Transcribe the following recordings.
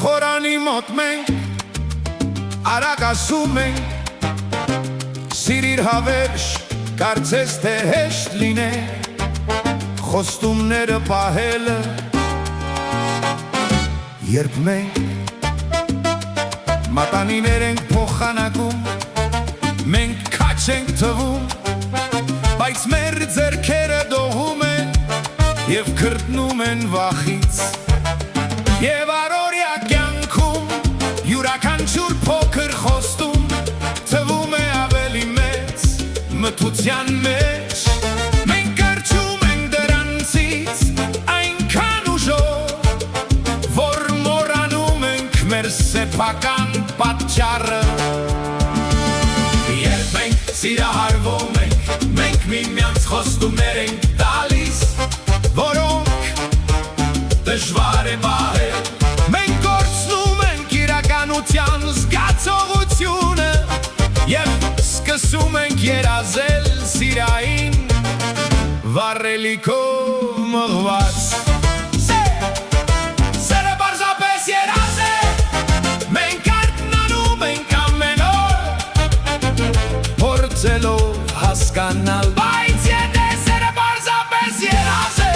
Խորանի մոտ մենք արագ ասում ենք, սիրիր հավերժ, կարծես թե հեշտ լինե, խոստումները պահելը, երբ մենք մատանիներ ենք փոխանակում, մենք քաչ ենք թվում, բայց մեր ձեռքերը դողում են և քրտնում են վախից, և առօրյա կյանքում յուրաքանչյուր փոքր խոստում թվում է ավելի մեծ մթության մեջ, մենք կրճում ենք դրանցից այնքան ուժով, որ մոռանում ենք մեր սեփական պատճառը, երբ մենք սիրահարվում ենք, մենք միմյանց խոստումներ ենք տալիս, որոնք դժվար է պահել, մենք կորցնում ենք իրականության զգացողությունը և սկսում ենք երազել սիրային վառելիքով մղված, սերը պարզապես երազ է, մենք արթնանում ենք ամեն օր, փորձելով հասկանալ, բայց եթե սերը պարզապես երազ է,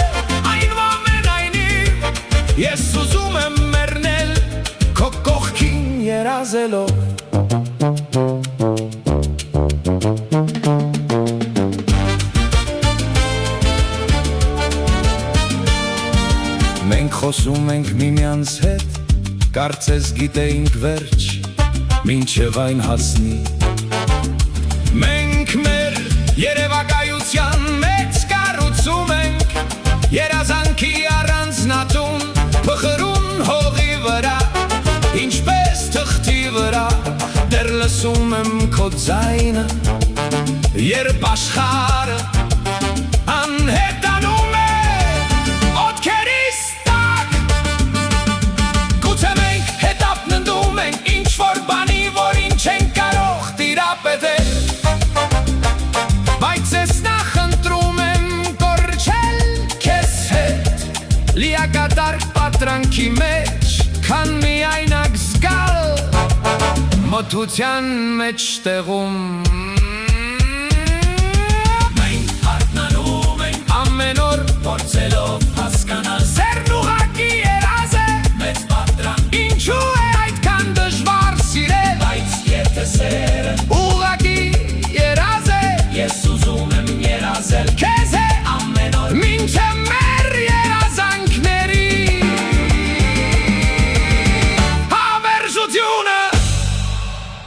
ես ուզում եմ մեռնել քո կողքին երազելով, մենք խոսում ենք միմյանց հետ, կարծես գիտեինք վերջ, մինչև այն հասնի, մենք մեր երևակայության մեջ կառուցում ենք երազանքի առանձնատուն, փխրուն հողի վրա, ինչպես թղթի վրա, դեռ լսում եմ քո ձայնը, երբ աշխարհը անհետանում է օդքերիս տակ, գուցե մենք հետապնդում ենք ինչ-որ բանի, որին չենք կարող տիրապետել, բայց ես նախընտրում եմ կորչել քեզ հետ, լիակատար պատրանքի մեջ, քան միայնակ զգալ մթության մեջ տեղում, մենք արթնանում ենք ամեն օր փորձելով